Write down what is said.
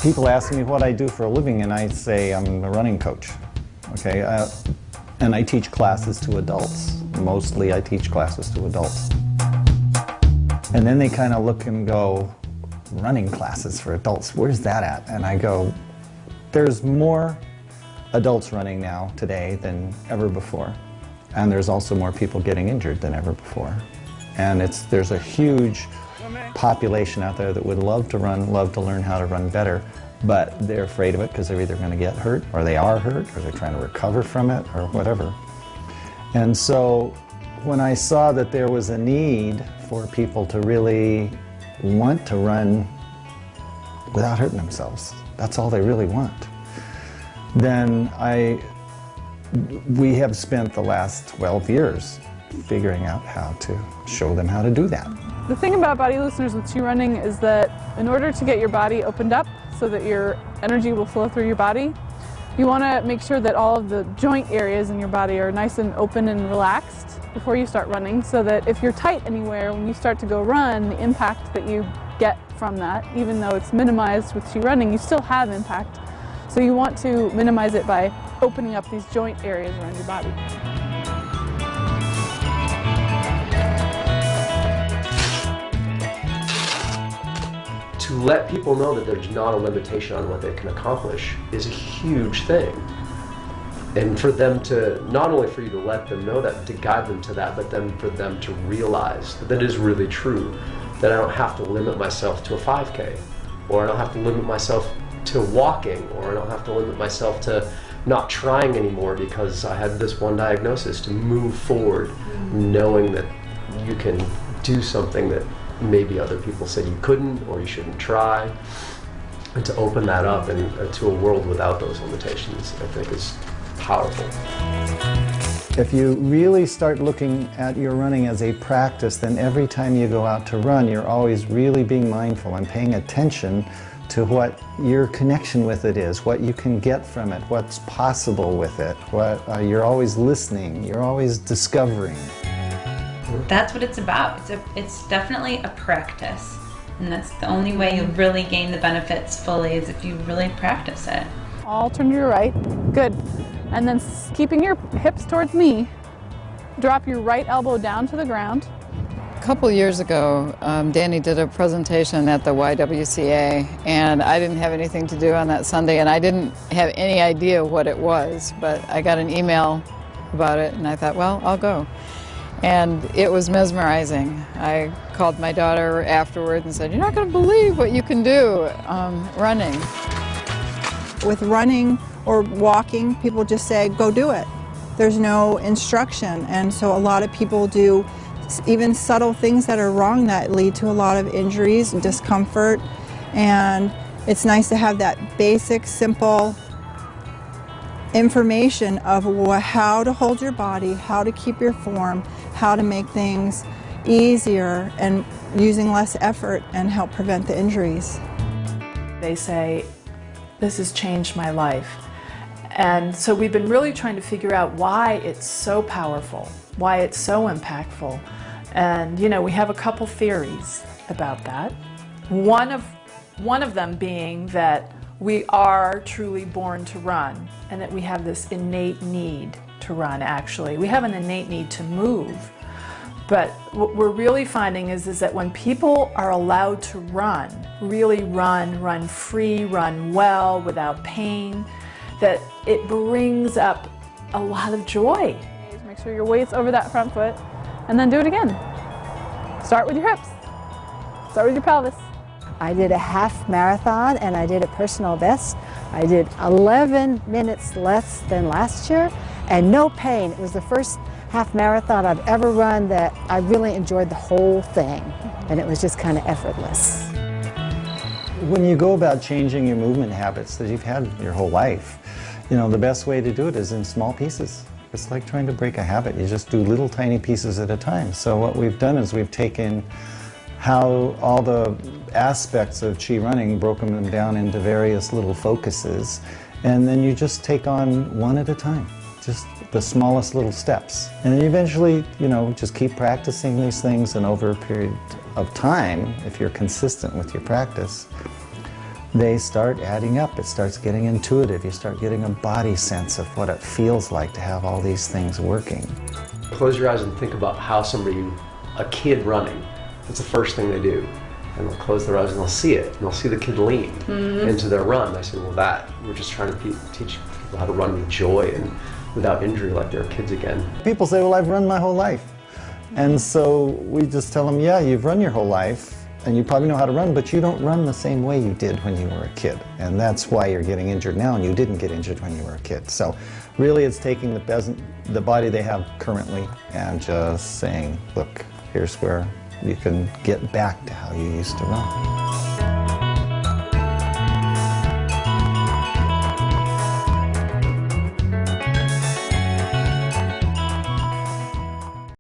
People ask me what I do for a living, and I say I'm a running coach. Okay, and I teach classes to adults. Mostly I teach classes to adults. And then they kind of look and go, running classes for adults, where's that at? And I go, there's more adults running now today than ever before. And there's also more people getting injured than ever before. And there's a huge population out there that would love to run, love to learn how to run better, but they're afraid of it because they're either going to get hurt, or they are hurt, or they're trying to recover from it, or whatever. And so when I saw that there was a need for people to really want to run without hurting themselves, that's all they really want, then we have spent the last 12 years figuring out how to show them how to do that. The thing about body looseners with Chi Running is that in order to get your body opened up so that your energy will flow through your body, you want to make sure that all of the joint areas in your body are nice and open and relaxed before you start running, so that if you're tight anywhere, when you start to go run, the impact that you get from that, even though it's minimized with Chi Running, you still have impact. So you want to minimize it by opening up these joint areas around your body. To let people know that there's not a limitation on what they can accomplish is a huge thing. And for them to, not only for you to let them know that, to guide them to that, but then for them to realize that it is really true, that I don't have to limit myself to a 5K, or I don't have to limit myself to walking, or I don't have to limit myself to not trying anymore because I had this one diagnosis, to move forward knowing that you can do something that maybe other people said you couldn't or you shouldn't try, and to open that up and to a world without those limitations, I think is powerful. If you really start looking at your running as a practice, then every time you go out to run, you're always really being mindful and paying attention to what your connection with it is, what you can get from it, what's possible with it. You're always listening, you're always discovering. That's what it's about. It's definitely a practice, and that's the only way you'll really gain the benefits fully, is if you really practice it. All turn to your right. Good. And then keeping your hips towards me, drop your right elbow down to the ground. A couple years ago, Danny did a presentation at the YWCA, and I didn't have anything to do on that Sunday, and I didn't have any idea what it was, but I got an email about it, and I thought, well, I'll go. And it was mesmerizing. I called my daughter afterward and said, you're not going to believe what you can do running. With running or walking, people just say, go do it. There's no instruction, and so a lot of people do even subtle things that are wrong that lead to a lot of injuries and discomfort, and it's nice to have that basic, simple information of how to hold your body, how to keep your form, how to make things easier and using less effort and help prevent the injuries. They say, this has changed my life. And so we've been really trying to figure out why it's so powerful, why it's so impactful. And we have a couple theories about that. One of them being that we are truly born to run, and that we have this innate need to run, actually. We have an innate need to move. But what we're really finding is that when people are allowed to run, really run free, run well, without pain, that it brings up a lot of joy. Make sure your weight's over that front foot, and then do it again. Start with your hips. Start with your pelvis. I did a half marathon and I did a personal best. I did 11 minutes less than last year and no pain. It was the first half marathon I've ever run that I really enjoyed the whole thing, and it was just kind of effortless. When you go about changing your movement habits that you've had your whole life, the best way to do it is in small pieces. It's like trying to break a habit. You just do little tiny pieces at a time. So what we've done is we've taken how all the aspects of Chi Running, broken them down into various little focuses, and then you just take on one at a time, just the smallest little steps. And then eventually, just keep practicing these things, and over a period of time, if you're consistent with your practice, they start adding up. It starts getting intuitive. You start getting a body sense of what it feels like to have all these things working. Close your eyes and think about how a kid running, that's the first thing they do. And they'll close their eyes and they'll see it. And they'll see the kid lean into their run. I say, well, we're just trying to teach people how to run with joy and without injury like they're kids again. People say, well, I've run my whole life. And so we just tell them, yeah, you've run your whole life and you probably know how to run, but you don't run the same way you did when you were a kid. And that's why you're getting injured now, and you didn't get injured when you were a kid. So really it's taking the body they have currently and just saying, look, here's where you can get back to how you used to run.